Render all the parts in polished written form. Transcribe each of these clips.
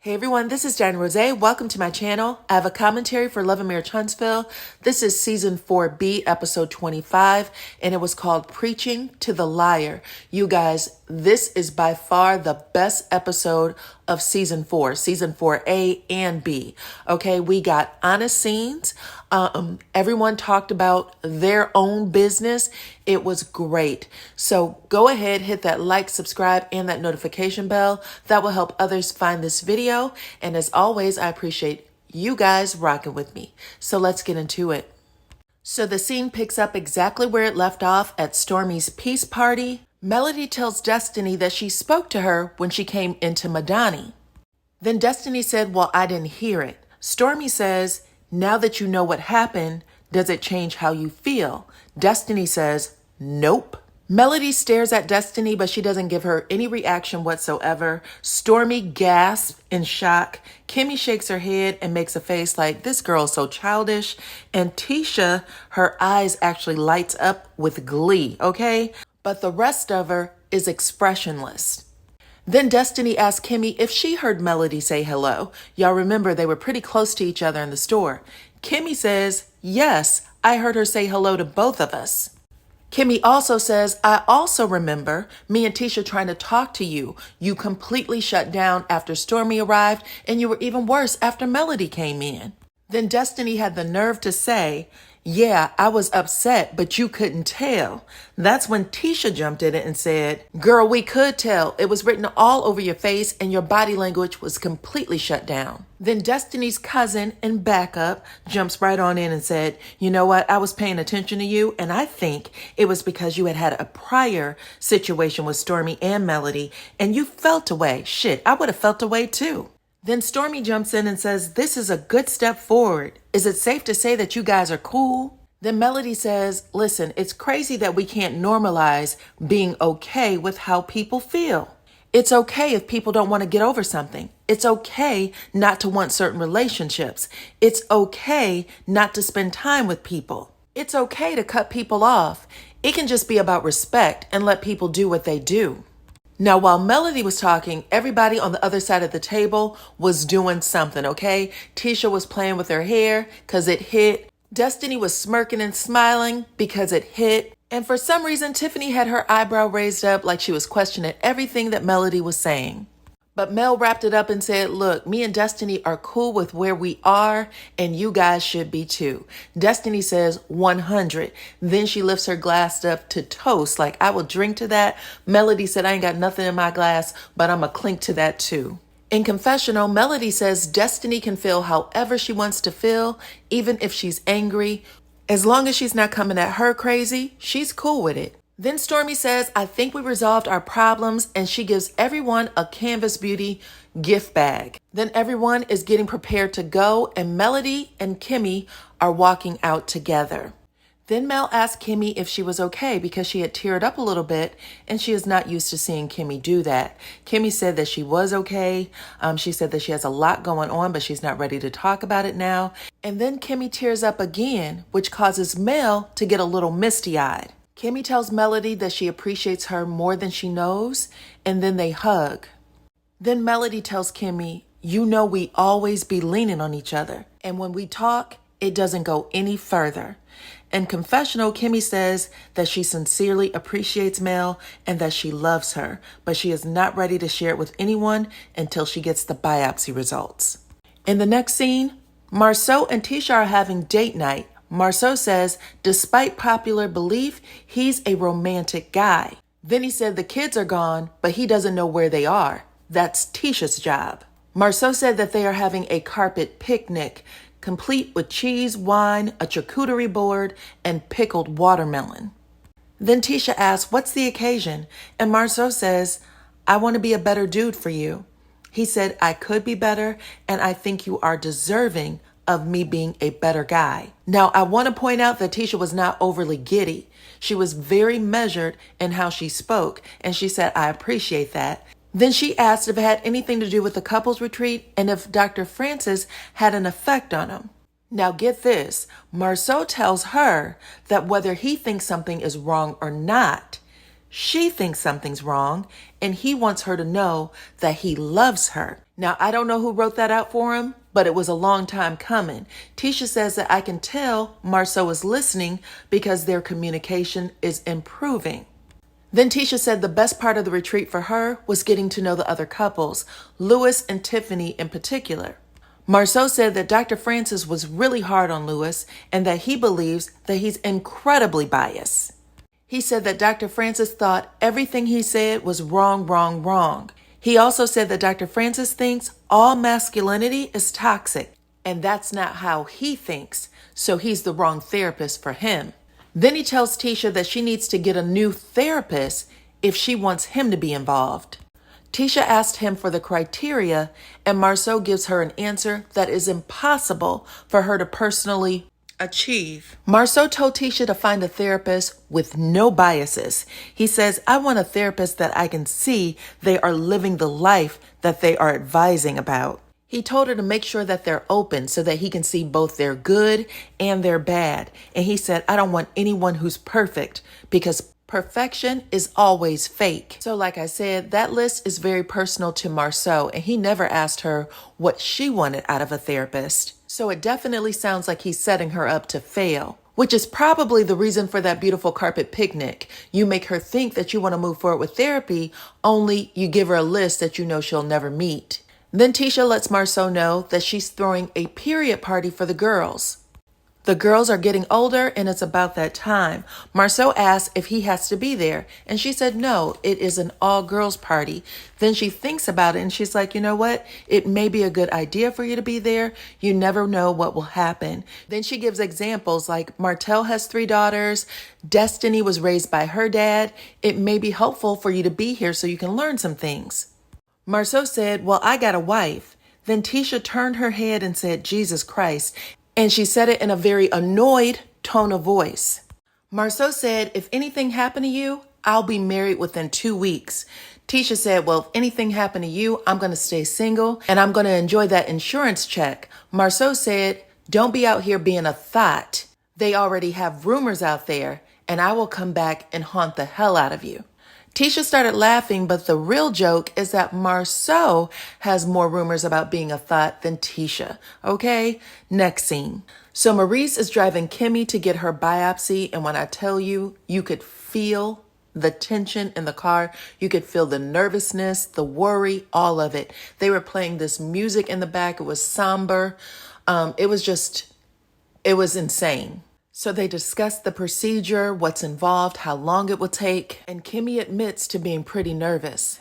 Hey everyone, this is DyanaRozay. Welcome to my channel. I have a commentary for Love and Marriage Huntsville. This is season 4B, episode 25, and it was called Preaching to the Liar. You guys, this is by far the best episode of season 4A and B. Okay, we got honest scenes. Everyone talked about their own business. It was great. So go ahead, hit that like, subscribe, and that notification bell. That will help others find this video. And as always, I appreciate you guys rocking with me. So let's get into it. So the scene picks up exactly where it left off at Stormy's peace party. Melody tells Destiny that she spoke to her when she came into Madani. Then Destiny said, well, I didn't hear it. Stormy says, now that you know what happened, does it change how you feel? Destiny says, nope. Melody stares at Destiny, but she doesn't give her any reaction whatsoever. Stormy gasps in shock. Kimmy shakes her head and makes a face like, this girl's so childish. And Tisha, her eyes actually lights up with glee, okay? But the rest of her is expressionless. Then Destiny asked Kimmy if she heard Melody say hello. Y'all remember they were pretty close to each other in the store. Kimmy says, yes, I heard her say hello to both of us. Kimmy also says, I also remember me and Tisha trying to talk to you. You completely shut down after Stormy arrived, and you were even worse after Melody came in. Then Destiny had the nerve to say, yeah, I was upset, but you couldn't tell. That's when Tisha jumped in it and said, girl, we could tell. It was written all over your face and your body language was completely shut down. Then Destiny's cousin and backup jumps right on in and said, you know what? I was paying attention to you, and I think it was because you had a prior situation with Stormy and Melody, and you felt away. Shit, I would have felt away too. Then Stormy jumps in and says, this is a good step forward. Is it safe to say that you guys are cool? Then Melody says, listen, it's crazy that we can't normalize being okay with how people feel. It's okay if people don't want to get over something. It's okay not to want certain relationships. It's okay not to spend time with people. It's okay to cut people off. It can just be about respect and let people do what they do. Now, while Melody was talking, everybody on the other side of the table was doing something, okay? Tisha was playing with her hair because it hit. Destiny was smirking and smiling because it hit. And for some reason, Tiffany had her eyebrow raised up like she was questioning everything that Melody was saying. But Mel wrapped it up and said, look, me and Destiny are cool with where we are, and you guys should be too. Destiny says 100. Then she lifts her glass up to toast, like, I will drink to that. Melody said, I ain't got nothing in my glass, but I'm going to clink to that too. In confessional, Melody says Destiny can feel however she wants to feel, even if she's angry. As long as she's not coming at her crazy, she's cool with it. Then Stormy says, I think we resolved our problems, and she gives everyone a Canvas Beauty gift bag. Then everyone is getting prepared to go, and Melody and Kimmy are walking out together. Then Mel asked Kimmy if she was okay because she had teared up a little bit, and she is not used to seeing Kimmy do that. Kimmy said that she was okay. She said that she has a lot going on, but she's not ready to talk about it now. And then Kimmy tears up again, which causes Mel to get a little misty-eyed. Kimmy tells Melody that she appreciates her more than she knows, and then they hug. Then Melody tells Kimmy, you know we always be leaning on each other, and when we talk, it doesn't go any further. In confessional, Kimmy says that she sincerely appreciates Mel and that she loves her, but she is not ready to share it with anyone until she gets the biopsy results. In the next scene, Marceau and Tisha are having date night. Marceau says, despite popular belief, he's a romantic guy. Then he said the kids are gone, but he doesn't know where they are. That's Tisha's job. Marceau said that they are having a carpet picnic, complete with cheese, wine, a charcuterie board, and pickled watermelon. Then Tisha asks, what's the occasion? And Marceau says, I want to be a better dude for you. He said, I could be better, and I think you are deserving of me being a better guy. Now, I want to point out that Tisha was not overly giddy. She was very measured in how she spoke, and she said, I appreciate that. Then she asked if it had anything to do with the couples retreat and if Dr. Francis had an effect on him. Now get this, Marceau tells her that whether he thinks something is wrong or not, she thinks something's wrong, and he wants her to know that he loves her. Now, I don't know who wrote that out for him, but it was a long time coming. Tisha says that I can tell Marceau is listening because their communication is improving. Then Tisha said the best part of the retreat for her was getting to know the other couples, Louis and Tiffany in particular. Marceau said that Dr. Francis was really hard on Louis and that he believes that he's incredibly biased. He said that Dr. Francis thought everything he said was wrong, wrong, wrong. He also said that Dr. Francis thinks all masculinity is toxic, and that's not how he thinks, so he's the wrong therapist for him. Then he tells Tisha that she needs to get a new therapist if she wants him to be involved. Tisha asked him for the criteria, and Marceau gives her an answer that is impossible for her to personally achieve. Marceau told Tisha to find a therapist with no biases. He says, I want a therapist that I can see they are living the life that they are advising about. He told her to make sure that they're open so that he can see both their good and their bad. And he said, I don't want anyone who's perfect because perfection is always fake. So like I said, that list is very personal to Marceau, and he never asked her what she wanted out of a therapist. So it definitely sounds like he's setting her up to fail, which is probably the reason for that beautiful carpet picnic. You make her think that you want to move forward with therapy, only you give her a list that you know she'll never meet. Then Tisha lets Marceau know that she's throwing a period party for the girls. The girls are getting older and it's about that time. Marceau asks if he has to be there, and she said no, it is an all-girls party. Then she thinks about it and she's like, you know what? It may be a good idea for you to be there. You never know what will happen. Then she gives examples like Martell has 3 daughters. Destiny was raised by her dad. It may be helpful for you to be here so you can learn some things. Marceau said, well, I got a wife. Then Tisha turned her head and said, Jesus Christ. And she said it in a very annoyed tone of voice. Marceau said, if anything happened to you, I'll be married within 2 weeks. Tisha said, well, if anything happened to you, I'm going to stay single and I'm going to enjoy that insurance check. Marceau said, don't be out here being a thought. They already have rumors out there and I will come back and haunt the hell out of you. Tisha started laughing, but the real joke is that Marceau has more rumors about being a thought than Tisha. Okay, next scene. So Maurice is driving Kimmy to get her biopsy, and when I tell you, you could feel the tension in the car. You could feel the nervousness, the worry, all of it. They were playing this music in the back. It was somber. It was insane. So they discussed the procedure, what's involved, how long it will take, and Kimmy admits to being pretty nervous.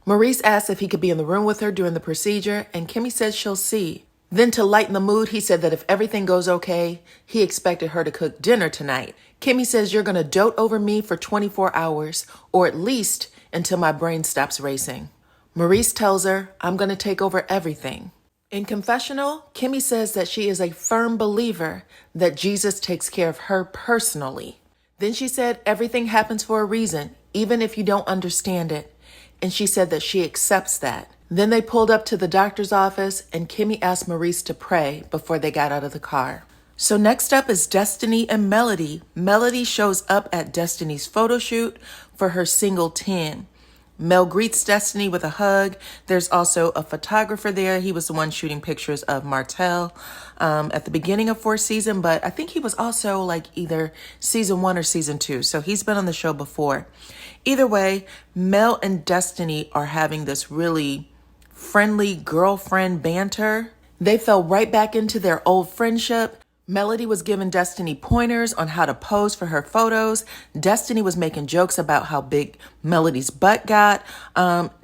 Maurice asks if he could be in the room with her during the procedure, and Kimmy says she'll see. Then to lighten the mood, he said that if everything goes okay, he expected her to cook dinner tonight. Kimmy says, you're going to dote over me for 24 hours, or at least until my brain stops racing. Maurice tells her, I'm going to take over everything. In confessional, Kimmy says that she is a firm believer that Jesus takes care of her personally. Then she said everything happens for a reason, even if you don't understand it. And she said that she accepts that. Then they pulled up to the doctor's office and Kimmy asked Maurice to pray before they got out of the car. So next up is Destiny and Melody. Melody shows up at Destiny's photo shoot for her single 10. Mel greets Destiny with a hug. There's also a photographer there. He was the one shooting pictures of Martell at the beginning of 4th season, but I think he was also like either season 1 or season 2. So he's been on the show before. Either way, Mel and Destiny are having this really friendly girlfriend banter. They fell right back into their old friendship. Melody was giving Destiny pointers on how to pose for her photos. Destiny was making jokes about how big Melody's butt got.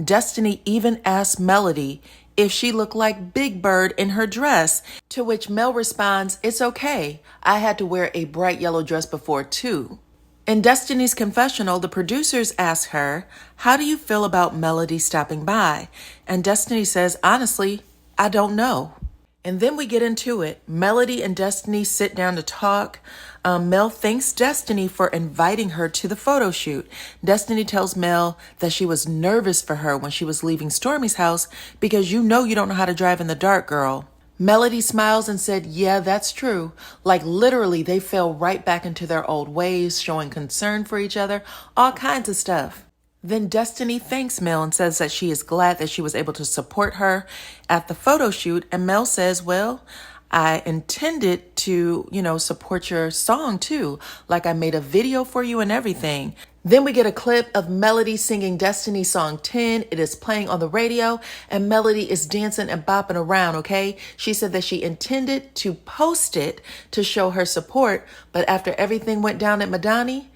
Destiny even asked Melody if she looked like Big Bird in her dress, to which Mel responds, it's okay. I had to wear a bright yellow dress before too. In Destiny's confessional, the producers ask her, how do you feel about Melody stopping by? And Destiny says, honestly, I don't know. And then we get into it. Melody and Destiny sit down to talk. Mel thanks Destiny for inviting her to the photo shoot. Destiny tells Mel that she was nervous for her when she was leaving Stormy's house because you know don't know how to drive in the dark, girl. Melody smiles and said, yeah, that's true. Like literally they fell right back into their old ways, showing concern for each other, all kinds of stuff. Then Destiny thanks Mel and says that she is glad that she was able to support her at the photo shoot. And Mel says, well, I intended to, support your song too. Like I made a video for you and everything. Then we get a clip of Melody singing Destiny's song 10. It is playing on the radio and Melody is dancing and bopping around, okay? She said that she intended to post it to show her support, but after everything went down at Madani,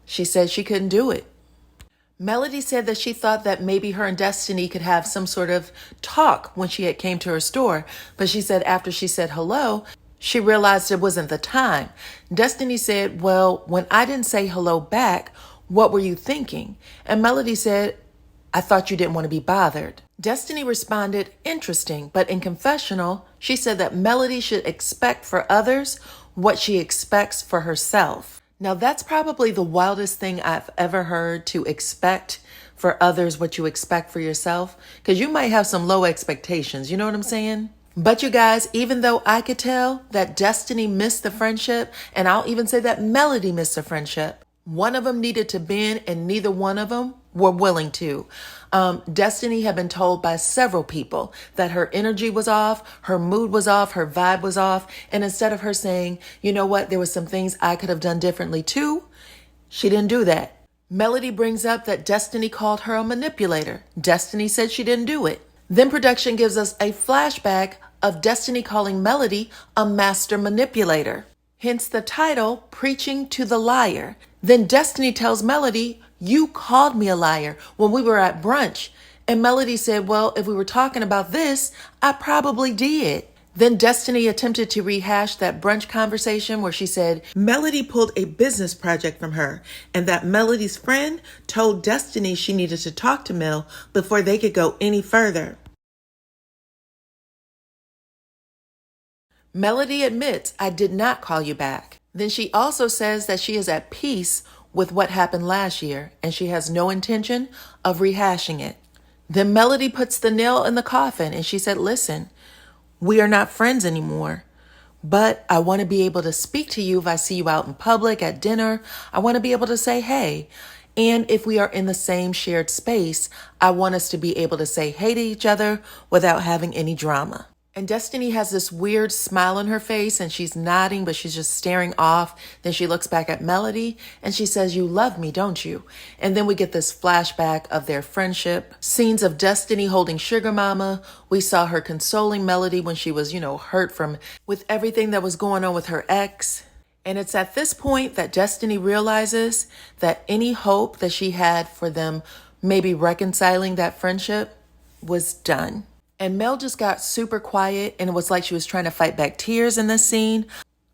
she said she couldn't do it. Melody said that she thought that maybe her and Destiny could have some sort of talk when she had came to her store. But she said after she said hello, she realized it wasn't the time. Destiny said, well, when I didn't say hello back, what were you thinking? And Melody said, I thought you didn't want to be bothered. Destiny responded, interesting, but in confessional, she said that Melody should expect for others what she expects for herself. Now, that's probably the wildest thing I've ever heard, to expect for others what you expect for yourself, because you might have some low expectations. You know what I'm saying? But you guys, even though I could tell that Destiny missed the friendship, and I'll even say that Melody missed the friendship, one of them needed to bend and neither one of them were willing to. Destiny had been told by several people that her energy was off, her mood was off, her vibe was off. And instead of her saying, you know what, there were some things I could have done differently too, she didn't do that. Melody brings up that Destiny called her a manipulator. Destiny said she didn't do it. Then production gives us a flashback of Destiny calling Melody a master manipulator. Hence the title, Preaching to the Liar. Then Destiny tells Melody, you called me a liar when we were at brunch. And Melody said, well, if we were talking about this, I probably did. Then Destiny attempted to rehash that brunch conversation where she said Melody pulled a business project from her and that Melody's friend told Destiny she needed to talk to Mel before they could go any further. Melody admits, I did not call you back. Then she also says that she is at peace with what happened last year and she has no intention of rehashing it. Then Melody puts the nail in the coffin and she said, listen, we are not friends anymore, but I want to be able to speak to you if I see you out in public at dinner. I want to be able to say, hey. And if we are in the same shared space, I want us to be able to say hey to each other without having any drama. And Destiny has this weird smile on her face and she's nodding, but she's just staring off. Then she looks back at Melody and she says, you love me, don't you? And then we get this flashback of their friendship. Scenes of Destiny holding Sugar Mama. We saw her consoling Melody when she was, hurt with everything that was going on with her ex. And it's at this point that Destiny realizes that any hope that she had for them maybe reconciling that friendship was done. And Mel just got super quiet and it was like she was trying to fight back tears in this scene.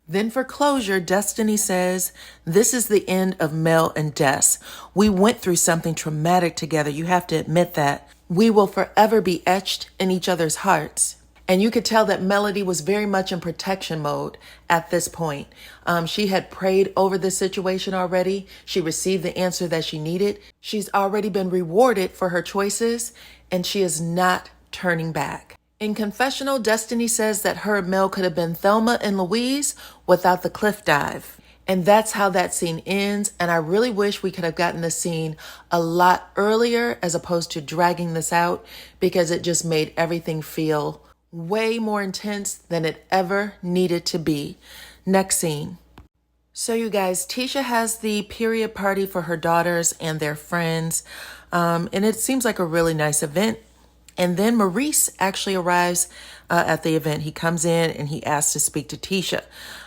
Then for closure, Destiny says, this is the end of Mel and Des. We went through something traumatic together. You have to admit that. We will forever be etched in each other's hearts. And you could tell that Melody was very much in protection mode at this point. She had prayed over this situation already. She received the answer that she needed. She's already been rewarded for her choices and she is not turning back. In confessional, Destiny says that her and Mel could have been Thelma and Louise without the cliff dive. And that's how that scene ends. And I really wish we could have gotten the scene a lot earlier as opposed to dragging this out, because it just made everything feel way more intense than it ever needed to be. Next scene. So you guys, Tisha has the period party for her daughters and their friends. And it seems like a really nice event. And then Maurice actually arrives at the event. He comes in and he asks to speak to Tisha.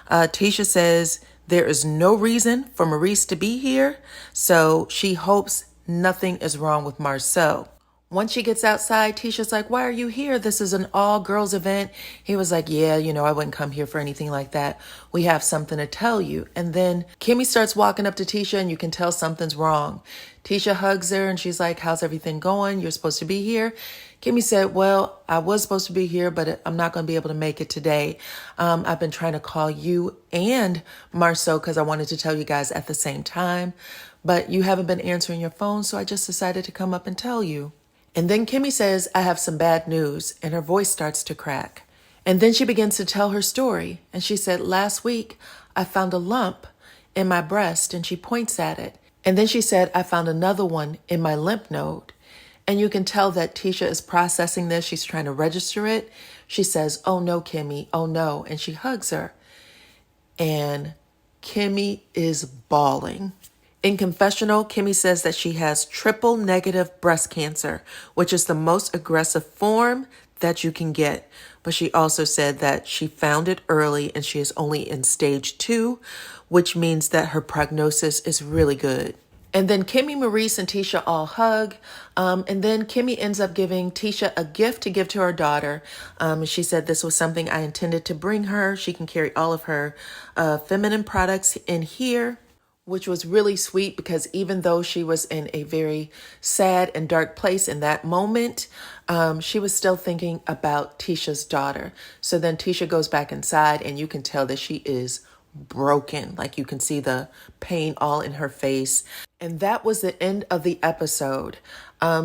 Tisha says there is no reason for Maurice to be here, so she hopes nothing is wrong with Marceau. Once she gets outside, Tisha's like, why are you here? This is an all-girls event. He was like, yeah, I wouldn't come here for anything like that. We have something to tell you. And then Kimmy starts walking up to Tisha and you can tell something's wrong. Tisha hugs her and she's like, how's everything going? You're supposed to be here. Kimmy said, well, I was supposed to be here, but I'm not going to be able to make it today. I've been trying to call you and Marceau because I wanted to tell you guys at the same time, but you haven't been answering your phone, so I just decided to come up and tell you. And then Kimmy says, I have some bad news, and her voice starts to crack. And then she begins to tell her story. And she said, last week, I found a lump in my breast, and she points at it. And then she said, I found another one in my lymph node. And you can tell that Tisha is processing this. She's trying to register it. She says, oh no, Kimmy, oh no. And she hugs her. And Kimmy is bawling. In confessional, Kimmy says that she has triple negative breast cancer, which is the most aggressive form that you can get. But she also said that she found it early and she is only in stage 2, which means that her prognosis is really good. And then Kimmy, Maurice, and Tisha all hug. And then Kimmy ends up giving Tisha a gift to give to her daughter. She said this was something I intended to bring her. She can carry all of her feminine products in here, which was really sweet because even though she was in a very sad and dark place in that moment, she was still thinking about Tisha's daughter. So then Tisha goes back inside and you can tell that she is broken. Like you can see the pain all in her face. And that was the end of the episode.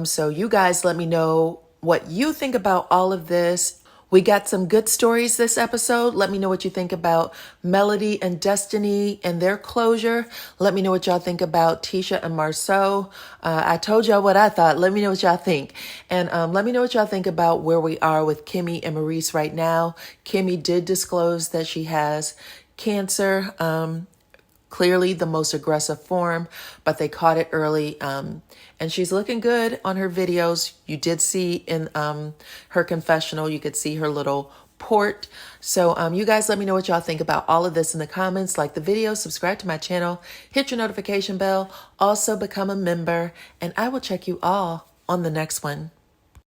So you guys let me know what you think about all of this. We got some good stories this episode. Let me know what you think about Melody and Destiny and their closure. Let me know what y'all think about Tisha and Marceau. I told y'all what I thought. Let me know what y'all think. And let me know what y'all think about where we are with Kimmy and Maurice right now. Kimmy did disclose that she has cancer, clearly the most aggressive form, but they caught it early. And she's looking good on her videos. You did see in her confessional, you could see her little port. So you guys let me know what y'all think about all of this in the comments. Like the video, subscribe to my channel, hit your notification bell, also become a member, and I will check you all on the next one.